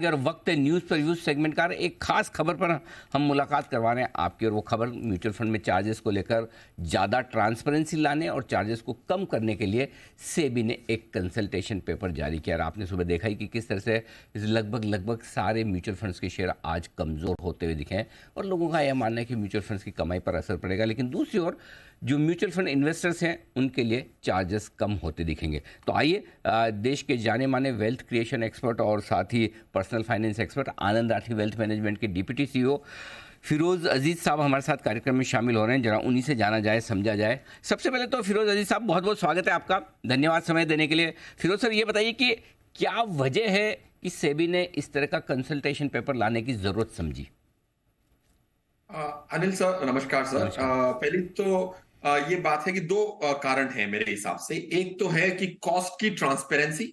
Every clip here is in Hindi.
अगर वक्त है न्यूज़ पर व्यूज सेगमेंट का एक खास खबर पर हम मुलाकात करवा रहे हैं आपकी। और वो खबर म्यूचुअल फंड में चार्जेस को लेकर ज़्यादा ट्रांसपेरेंसी लाने और चार्जेस को कम करने के लिए सेबी ने एक कंसल्टेशन पेपर जारी किया। और आपने सुबह देखा ही कि किस तरह से लगभग सारे म्यूचुअल फंड्स के शेयर आज कमज़ोर होते हुए दिखे हैं और लोगों का यह मानना है कि म्यूचुअल फंड्स की कमाई पर असर पड़ेगा। लेकिन दूसरी ओर जो म्यूचुअल फंड इन्वेस्टर्स हैं उनके लिए चार्जेस कम होते दिखेंगे। तो आइए देश के जाने माने वेल्थ क्रिएशन एक्सपर्ट और साथ ही पर्सनल फाइनेंस एक्सपर्ट आनंद राठी वेल्थ मैनेजमेंट के डिप्टी सीईओ फिरोज अजीज साहब हमारे साथ कार्यक्रम में शामिल हो रहे हैं। जरा उन्हीं से जाना जाए, समझा जाए। सबसे पहले तो फिरोज अजीज साहब, बहुत बहुत स्वागत है आपका, धन्यवाद समय देने के लिए। फिरोज सर, ये बताइए कि क्या वजह है कि सेबी ने इस तरह का कंसल्टेशन पेपर लाने की जरूरत समझी? अनिल सर, नमस्कार सर। पहली तो ये बात है कि दो कारण हैं मेरे हिसाब से। एक तो है कि कॉस्ट की ट्रांसपेरेंसी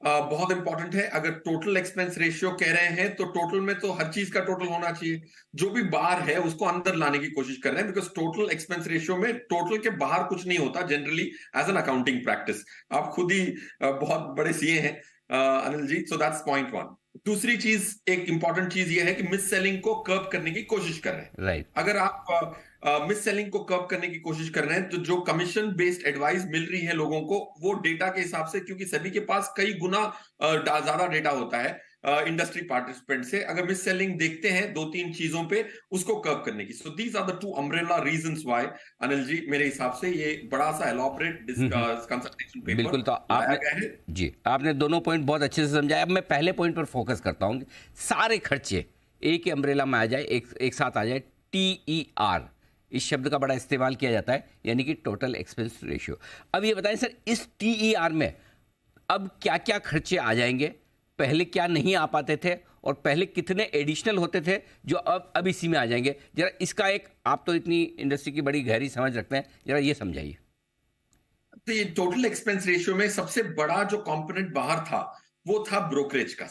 बहुत इंपॉर्टेंट है। अगर टोटल एक्सपेंस रेशियो कह रहे हैं तो टोटल में तो हर चीज का टोटल होना चाहिए। जो भी बाहर है उसको अंदर लाने की कोशिश कर रहे हैं, बिकॉज टोटल एक्सपेंस रेशियो में टोटल के बाहर कुछ नहीं होता generally as an accounting practice. आप खुद ही बहुत बड़े सीए हैं Anil ji, so that's point one. दूसरी चीज, एक इंपॉर्टेंट चीज ये है कि मिस सेलिंग को कर्व करने की कोशिश कर रहे हैं। राइट। अगर आप मिस सेलिंग को कर्व करने की कोशिश कर रहे हैं तो जो कमीशन बेस्ड एडवाइस मिल रही है लोगों को, वो डेटा के हिसाब से, क्योंकि सभी के पास कई गुना ज्यादा डेटा होता है इंडस्ट्री पार्टिसिपेंट से, अगर मिस सेलिंग देखते हैं दो तीन चीजों पे, उसको कर्व करने की। So these are the two umbrella reasons why Anil ji मेरे हिसाब से ये बड़ा सा एलॉबरेट कंसल्टेशन बिल्कुल। पेपर तो लाया आपने गया है। जी, आपने दोनों पॉइंट बहुत अच्छे से समझाया। अब मैं पहले पॉइंट पर फोकस करता हूँ। सारे खर्चे एक ही अम्ब्रेला में आ जाए, एक साथ आ जाए। TER इस शब्द का बड़ा इस्तेमाल किया जाता है, यानी कि टोटल एक्सपेंस रेशियो। अब ये बताएं सर, इस TER में अब क्या क्या खर्चे आ जाएंगे? पहले क्या नहीं आ पाते थे और पहले कितने एडिशनल होते थे जो अब इसी में आ जाएंगे? जरा इसका एक, आप तो इतनी इंडस्ट्री की बड़ी गहरी समझ रखते हैं, जरा ये समझाइए। तो ये टोटल एक्सपेंस रेशियो में सबसे बड़ा जो कंपोनेंट बाहर था वो था ब्रोकरेज का।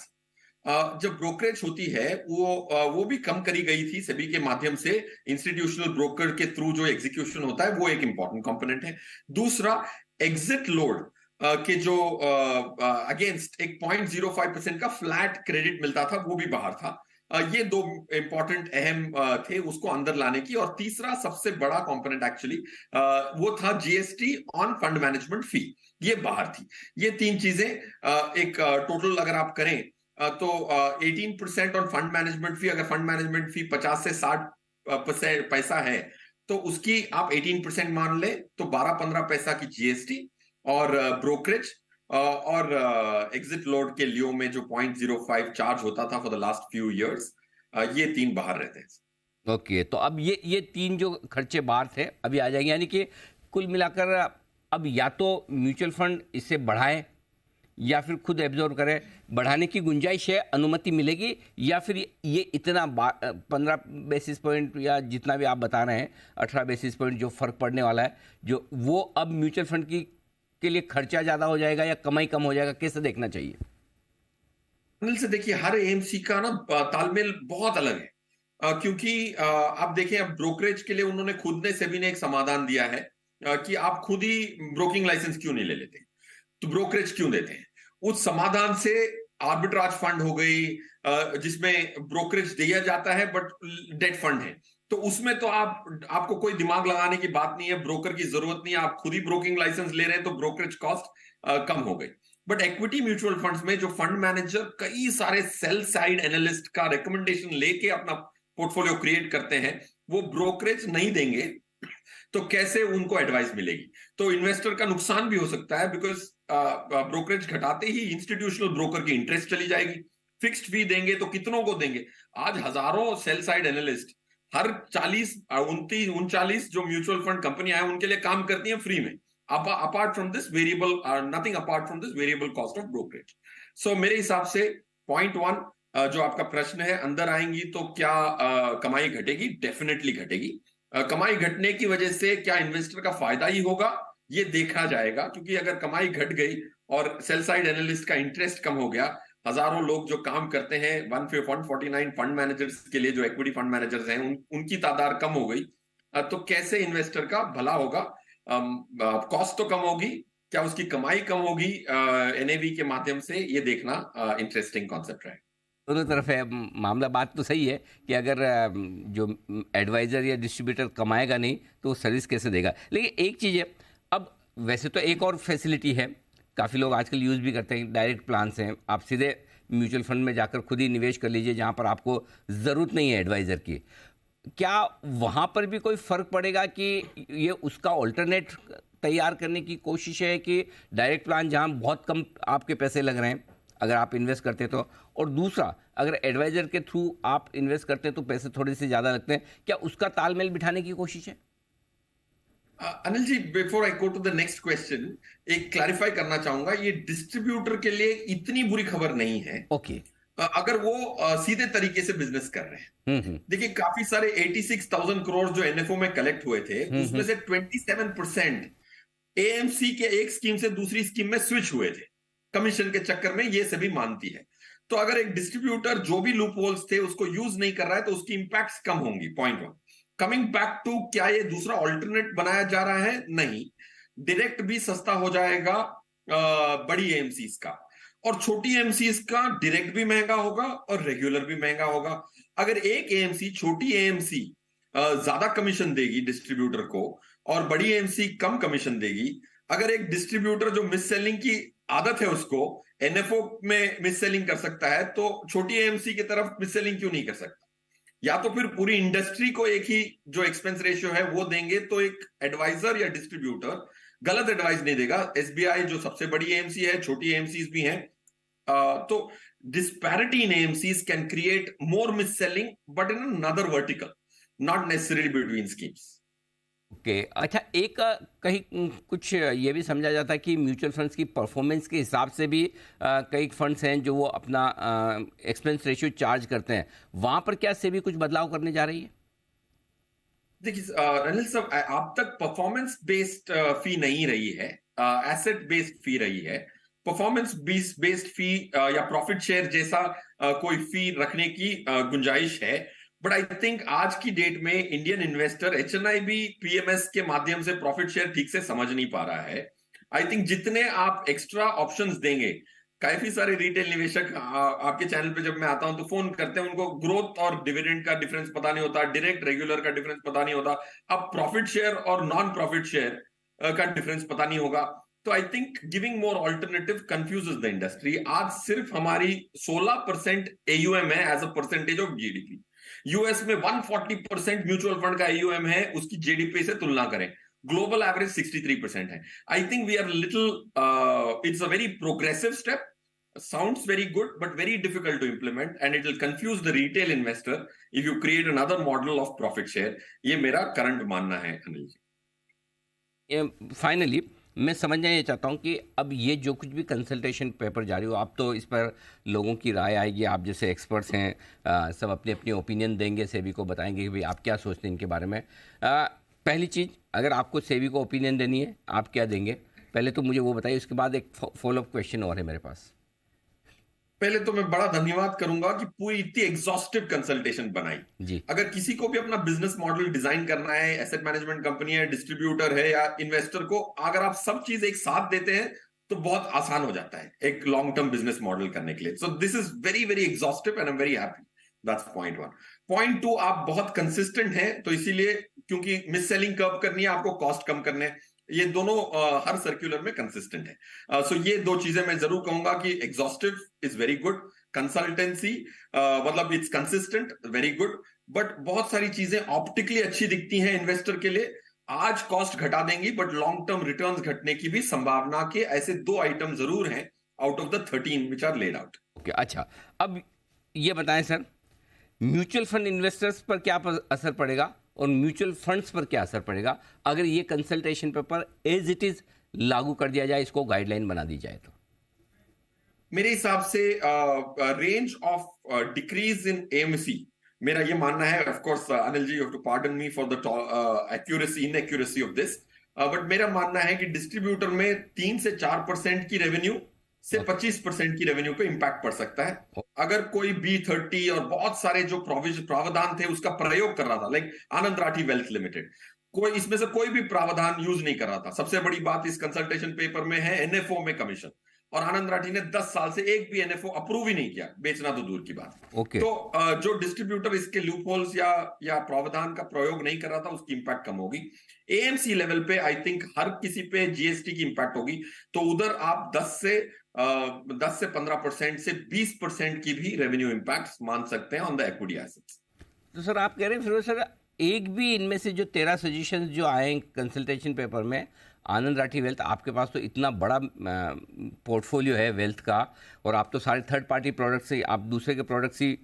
जब ब्रोकरेज होती है वो भी कम करी गई थी सेबी के माध्यम से। इंस्टीट्यूशनल ब्रोकर के थ्रू जो एग्जीक्यूशन होता है वो एक इंपॉर्टेंट कंपोनेंट है। दूसरा, एग्जिट लोड के जो अगेंस्ट एक 0.05% का फ्लैट क्रेडिट मिलता था, वो भी बाहर था। ये दो इंपॉर्टेंट अहम थे उसको अंदर लाने की। और तीसरा सबसे बड़ा कंपोनेंट एक्चुअली वो था जीएसटी ऑन फंड मैनेजमेंट फी, ये बाहर थी। ये तीन चीजें एक टोटल अगर आप करें तो 18% ऑन फंड मैनेजमेंट फी। अगर फंड मैनेजमेंट फी 50 से 60 पैसा है तो उसकी आप 18% मान ले, तो 12-15 पैसा की जीएसटी और ब्रोकरेज और एग्जिट लोड के लियो में जो 0.05 चार्ज होता था for the last few years, ये तीन बाहर रहते हैं। ओके, तो अब ये तीन जो खर्चे बाहर थे अभी आ जाएंगे, यानी कि कुल मिलाकर अब या तो म्यूचुअल फंड इसे बढ़ाएं या फिर खुद एब्जॉर्व करें। बढ़ाने की गुंजाइश है, अनुमति मिलेगी, या फिर ये इतना 15 बेसिस पॉइंट या जितना भी आप बता रहे हैं 18 बेसिस पॉइंट जो फर्क पड़ने वाला है, जो वो अब म्यूचुअल फंड की के लिए खर्चा ज़्यादा हो जाएगा या कमाई कम हो जाएगा? कैसे देखना चाहिए? अनिल से देखिए, हर एएमसी का ना तालमेल बहुत अलग है। क्योंकि आप देखें, अब ब्रोकरेज के लिए उन्होंने खुद ने, सेबी ने एक समाधान दिया है कि आप खुद ही ब्रोकिंग लाइसेंस क्यों नहीं ले लेते, तो ब्रोकरेज क्यों देते हैं। उस समाधान से आर्बिट्राज फंड हो गई जिसमें ब्रोकरेज दिया जाता है बट डेट फंड है, तो उसमें तो आपको कोई दिमाग लगाने की बात नहीं है, ब्रोकर की जरूरत नहीं है, आप खुद ही ब्रोकिंग लाइसेंस ले रहे हैं, तो ब्रोकरेज कॉस्ट कम हो गई। बट इक्विटी म्यूचुअल फंड्स में जो फंड मैनेजर कई सारे सेल साइड एनालिस्ट का रिकमेंडेशन लेके अपना पोर्टफोलियो क्रिएट करते हैं, वो ब्रोकरेज नहीं देंगे तो कैसे उनको एडवाइस मिलेगी? तो इन्वेस्टर का नुकसान भी हो सकता है, बिकॉज ब्रोकरेज घटाते ही इंस्टीट्यूशनल ब्रोकर की इंटरेस्ट चली जाएगी। फिक्स्ड फी देंगे तो कितनों को देंगे? आज हजारों सेल साइड एनालिस्ट हर 39 जो म्यूचुअल फंड कंपनियां हैं उनके लिए काम करती हैं फ्री में, apart from this variable, nothing apart from this variable cost of brokerage. So मेरे हिसाब से पॉइंट वन, जो आपका प्रश्न है, अंदर आएंगी तो क्या कमाई घटेगी? डेफिनेटली घटेगी। कमाई घटने की वजह से क्या इन्वेस्टर का फायदा ही होगा, ये देखा जाएगा। क्योंकि अगर कमाई घट गई और सेल साइड एनालिस्ट का इंटरेस्ट कम हो गया, हजारों लोग जो काम करते हैं 149 फंड मैनेजर्स के लिए, जो इक्विटी फंड मैनेजर्स हैं, उनकी तादाद कम हो गई, तो कैसे इन्वेस्टर का भला होगा? कॉस्ट तो कम होगी, क्या उसकी कमाई कम होगी एनएवी के माध्यम से? ये देखना इंटरेस्टिंग कॉन्सेप्ट है। दोनों तरफ है मामला। बात तो सही है कि अगर जो एडवाइज़र या डिस्ट्रीब्यूटर कमाएगा नहीं तो वो सर्विस कैसे देगा। लेकिन एक चीज़ है, अब वैसे तो एक और फैसिलिटी है, काफ़ी लोग आजकल यूज़ भी करते हैं, डायरेक्ट प्लान्स हैं। आप सीधे म्यूचुअल फंड में जाकर खुद ही निवेश कर लीजिए जहाँ पर आपको ज़रूरत नहीं है एडवाइज़र की। क्या वहाँ पर भी कोई फ़र्क पड़ेगा कि ये उसका ऑल्टरनेट तैयार करने की कोशिश है कि डायरेक्ट प्लान जहाँ बहुत कम आपके पैसे लग रहे हैं अगर आप इन्वेस्ट करते हैं तो, और दूसरा अगर एडवाइज़र के थ्रू आप इन्वेस्ट करते हैं तो पैसे थोड़े से ज़्यादा लगते हैं, क्या उसका तालमेल बिठाने की कोशिश है? Anil ji, before I go to the next question, एक क्लैरिफाई करना चाहूंगा, ये डिस्ट्रीब्यूटर के लिए इतनी बुरी खबर नहीं है ओके। अगर वो सीधे तरीके से बिजनेस कर रहे हैं। हम्म। देखिए, काफी सारे 86,000 करोड़ जो एनएफओ में कलेक्ट हुए थे, उसमें हम्म। से 27% एएमसी के एक स्कीम से दूसरी स्कीम में स्विच हुए थे कमीशन के चक्कर में, ये सभी मानती है। तो अगर एक डिस्ट्रीब्यूटर जो भी लूप होल्स थे उसको यूज नहीं कर रहा है तो उसकी इंपैक्ट कम होंगी, point one. Coming back to, क्या ये दूसरा ऑल्टरनेट बनाया जा रहा है? नहीं, डायरेक्ट भी सस्ता हो जाएगा बड़ी एएमसीज का, और छोटी एएमसीज का डायरेक्ट भी महंगा होगा और रेगुलर भी महंगा होगा। अगर एक एएमसी, छोटी एएमसी ज्यादा कमीशन देगी डिस्ट्रीब्यूटर को और बड़ी एएमसी कम कमीशन देगी, अगर एक डिस्ट्रीब्यूटर जो मिस सेलिंग की आदत है उसको एनएफओ में मिस सेलिंग कर सकता है, तो छोटी एएमसी की तरफ मिस सेलिंग क्यों नहीं कर सकता? या तो फिर पूरी इंडस्ट्री को एक ही जो एक्सपेंस रेशियो है वो देंगे, तो एक एडवाइजर या डिस्ट्रीब्यूटर गलत एडवाइस नहीं देगा। एसबीआई जो सबसे बड़ी एएमसी है, छोटी एएमसीज भी हैं, तो disparity in AMCs can create more mis-selling, but in another vertical, not necessarily between schemes. Okay, अच्छा, एक कहीं कुछ ये भी समझा जाता है कि म्यूचुअल फंड्स की परफॉर्मेंस के हिसाब से भी कई फंड्स हैं जो वो अपना एक्सपेंस रेशियो चार्ज करते हैं, वहाँ पर क्या सेबी कुछ बदलाव करने जा रही है? देखिए अनिल साहब, आप तक परफॉर्मेंस बेस्ड फी नहीं रही है, एसेट बेस्ड फी रही है। परफॉर्मेंस बेस्ड फी या प्रॉफिट शेयर जैसा कोई फी रखने की गुंजाइश है, बट आई थिंक आज की डेट में इंडियन इन्वेस्टर एचएनआईबी पीएमएस के माध्यम से प्रॉफिट शेयर ठीक से समझ नहीं पा रहा है। आई थिंक जितने आप एक्स्ट्रा ऑप्शंस देंगे, काफी सारे रिटेल निवेशक आपके चैनल पे जब मैं आता हूं तो फोन करते हैं, उनको ग्रोथ और डिविडेंड का डिफरेंस पता नहीं होता, डायरेक्ट रेगुलर का डिफरेंस पता नहीं होता, अब प्रॉफिट शेयर और नॉन प्रॉफिट शेयर का डिफरेंस पता नहीं होगा। तो I think giving more alternative confuses the industry. आज सिर्फ हमारी 16% एयूएम है as a percentage of GDP. US में 140% म्यूचुअल फंड का एयूएम है, उसकी जीडीपी से तुलना करें, ग्लोबल एवरेज 63% है। I think we are little, it's a very progressive step, sounds very good but very difficult to implement, and it will confuse the retail investor if you create another model of profit share. ये मेरा करंट मानना है अनिल जी। फाइनली मैं समझना ये चाहता हूँ कि अब ये जो कुछ भी कंसल्टेशन पेपर जारी हो, आप तो इस पर लोगों की राय आएगी, आप जैसे एक्सपर्ट्स हैं, सब अपनी अपनी ओपिनियन देंगे, सेबी को बताएंगे कि भाई आप क्या सोचते हैं इनके बारे में। पहली चीज़, अगर आपको सेबी को ओपिनियन देनी है, आप क्या देंगे? पहले तो मुझे वो बताइए, उसके बाद एक फॉलोअप क्वेश्चन और है मेरे पास। पहले तो मैं बड़ा धन्यवाद करूंगा कि पूरी इतनी एग्जॉस्टिव कंसल्टेशन बनाई जी। अगर किसी को भी अपना बिजनेस मॉडल डिजाइन करना है, एसेट मैनेजमेंट कंपनी है, डिस्ट्रीब्यूटर है या इन्वेस्टर को, अगर आप सब चीज एक साथ देते हैं तो बहुत आसान हो जाता है एक लॉन्ग टर्म बिजनेस मॉडल करने के लिए। So this is very very exhaustive and I am very happy. That's point one. Point two, आप बहुत कंसिस्टेंट हैं, तो इसीलिए क्योंकि मिस सेलिंग कर्व करनी है, आपको कॉस्ट कम करने हैं, ये दोनों हर सर्कुलर में कंसिस्टेंट है। सो ये दो चीजें मैं जरूर कहूंगा कि exhaustive is very good, consultancy मतलब it's consistent, very good, but बहुत सारी चीजें ऑप्टिकली अच्छी दिखती हैं इन्वेस्टर के लिए, आज कॉस्ट घटा देंगी बट लॉन्ग टर्म रिटर्न्स घटने की भी संभावना के ऐसे दो आइटम जरूर हैं out of the 13 which are laid out. Okay, अच्छा, अब ये बताएं सर, म्यूचुअल फंड इन्वेस्टर्स पर क्या असर पड़ेगा और म्यूचुअल फंड्स पर क्या असर पड़ेगा अगर ये consultation paper as it is लागू कर दिया जाए, इसको गाइडलाइन बना दी जाए तो? मेरे हिसाब से range of decrease in AMC, मेरा ये मानना है, of course Anil ji, you have to pardon me for the accuracy inaccuracy of this, but मेरा मानना है कि डिस्ट्रीब्यूटर में 3 से 4% की रेवेन्यू से 25% की रेवेन्यू पे इंपैक्ट पड़ सकता है अगर कोई B30 और बहुत सारे जो प्रावधान थे उसका प्रयोग कर रहा था, लाइक आनंद राठी वेल्थ लिमिटेड, कोई इसमें से कोई भी प्रावधान यूज नहीं कर रहा था। सबसे बड़ी बात इस कंसल्टेशन पेपर में है एनएफओ में कमीशन, और आनंद राठी ने 10 साल से एक भी एनएफओ अप्रूव ही नहीं किया, बेचना तो दूर की बात। ओके। तो जो डिस्ट्रीब्यूटर इसके लूपहोल्स या प्रावधान का प्रयोग नहीं कर रहा था, उसकी इंपैक्ट कम होगी। एएमसी लेवल पे आई थिंक हर किसी पे जीएसटी की इंपैक्ट होगी, तो उधर आप 10 से 15% से 20% की भी रेवेन्यू इंपैक्ट मान सकते हैं ऑन द इक्विटी एसेट्स। तो सर आप कह रहे हैं फिर सर एक भी इनमें से जो 13 सजेशंस जो आए कंसल्टेशन पेपर में, आनंद राठी वेल्थ, आपके पास तो इतना बड़ा पोर्टफोलियो है वेल्थ का, और आप तो सारे थर्ड पार्टी प्रोडक्ट्स से, आप दूसरे के प्रोडक्ट्स ही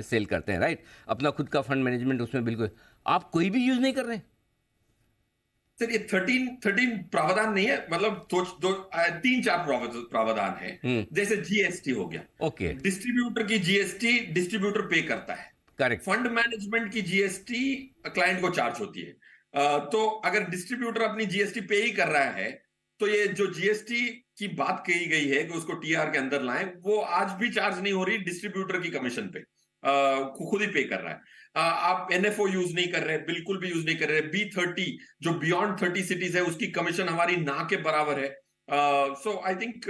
सेल करते हैं, राइट? अपना खुद का फंड मैनेजमेंट उसमें बिल्कुल आप कोई भी यूज नहीं कर रहे हैं? सर ये 13 प्रावधान नहीं है, मतलब दो 3-4 प्रावधान है। जैसे जीएसटी हो गया, ओके, डिस्ट्रीब्यूटर की जीएसटी डिस्ट्रीब्यूटर पे करता है। करेक्ट। फंड मैनेजमेंट की जीएसटी क्लाइंट को चार्ज होती है। तो अगर डिस्ट्रीब्यूटर अपनी जीएसटी पे ही कर रहा है, तो ये जो जीएसटी की बात कही गई है कि उसको टीआर के अंदर लाएं, वो आज भी चार्ज नहीं हो रही डिस्ट्रीब्यूटर की कमीशन पे, खुद ही पे कर रहा है। आप एनएफओ यूज नहीं कर रहे, बिल्कुल भी यूज नहीं कर रहे। B30 जो बियॉन्ड 30 सिटीज है, उसकी कमीशन हमारी ना के बराबर है। So I think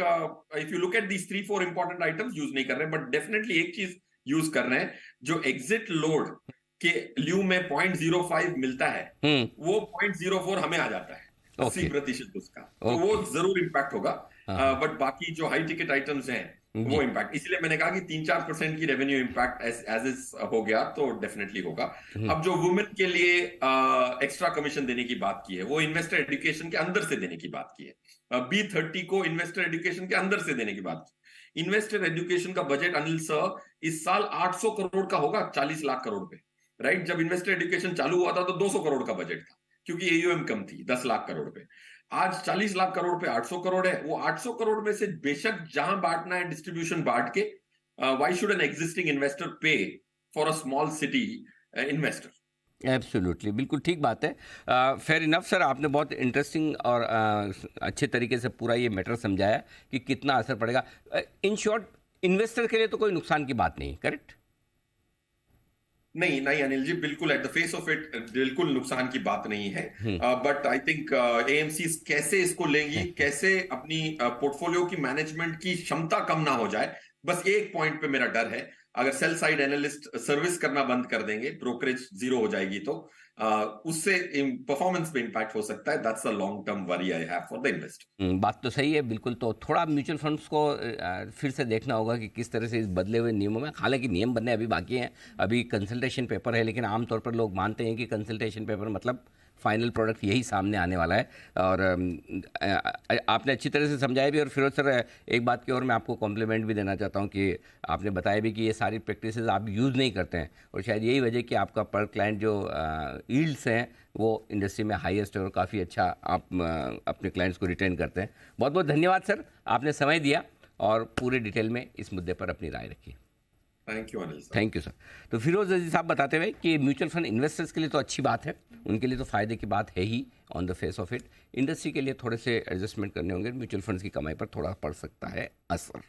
if you look at these 3-4 important items, use नहीं कर रहे, बट डेफिनेटली एक चीज यूज कर रहे हैं, जो एग्जिट लोड के ल्यू में 0.05 मिलता है, वो 0.04 हमें आ जाता है, 80% उसका। तो वो जरूर इंपैक्ट होगा। बट बाकी जो हाई टिकट आइटम्स हैं, वो इंपैक्ट, इसलिए मैंने कहा कि 3-4% की रेवेन्यू इंपैक्ट एज इज हो गया तो डेफिनेटली होगा। अब जो वुमेन के लिए एक्स्ट्रा कमीशन देने की बात की है, वो इन्वेस्टर एजुकेशन के अंदर से देने की बात की है। B30 को इन्वेस्टर एजुकेशन के अंदर से देने की बात की। इन्वेस्टर एजुकेशन का बजट अनिल सर इस साल 800 करोड़ का होगा, 40 लाख करोड़ पे, राइट? जब इन्वेस्टर एजुकेशन चालू हुआ था तो 200 करोड़ का बजट था, क्योंकि एयूएम कम थी 10 लाख करोड़ पे। आज 40 लाख करोड़ पे 800 करोड़ है। वो 800 करोड़ में से बेशक जहां बांटना है डिस्ट्रीब्यूशन बांट के, why should an existing investor pay for a small city investor? Absolutely, बिल्कुल ठीक बात है। फेयर इनफ सर, आपने बहुत इंटरेस्टिंग और अच्छे तरीके से पूरा ये मैटर समझाया कि कितना असर पड़ेगा। इन शॉर्ट, इन्वेस्टर के लिए तो कोई नुकसान की बात नहीं, करेक्ट? नहीं नहीं अनिल जी, बिल्कुल at the face of it बिल्कुल नुकसान की बात नहीं है। बट आई थिंक एएमसी कैसे इसको लेंगी, कैसे अपनी पोर्टफोलियो की मैनेजमेंट की क्षमता कम ना हो जाए, बस एक पॉइंट पे मेरा डर है। अगर सेल साइड एनालिस्ट सर्विस करना बंद कर देंगे, ब्रोकरेज जीरो हो जाएगी, तो उससे परफॉर्मेंस पे इंपैक्ट हो सकता है। That's a long term worry I have for the investor. बात तो सही है बिल्कुल। तो थोड़ा म्यूचुअल फंड्स को फिर से देखना होगा कि किस तरह से इस बदले हुए नियमों में, हालांकि नियम बनने अभी बाकी हैं, अभी कंसल्टेशन पेपर है, लेकिन आमतौर पर लोग मानते हैं कि कंसल्टेशन पेपर मतलब फाइनल प्रोडक्ट यही सामने आने वाला है। और आपने अच्छी तरह से समझाया भी। और फिरोज सर, एक बात की और मैं आपको कॉम्प्लीमेंट भी देना चाहता हूँ कि आपने बताया भी कि ये सारी प्रैक्टिसेस आप यूज़ नहीं करते हैं, और शायद यही वजह कि आपका पर क्लाइंट जो यील्ड्स हैं वो इंडस्ट्री में हाईएस्ट है, और काफ़ी अच्छा आप अपने क्लाइंट्स को रिटेन करते हैं। बहुत बहुत धन्यवाद सर, आपने समय दिया और पूरे डिटेल में इस मुद्दे पर अपनी राय रखी। Thank you Anil sir. Thank you sir. तो फिरोज अजीज साहब बताते हुए कि म्यूचुअल फंड इन्वेस्टर्स के लिए तो अच्छी बात है, उनके लिए तो फ़ायदे की बात है ही on the face of it. Industry के लिए थोड़े से एडजस्टमेंट करने होंगे, म्यूचुअल फंड्स की कमाई पर थोड़ा पड़ सकता है असर।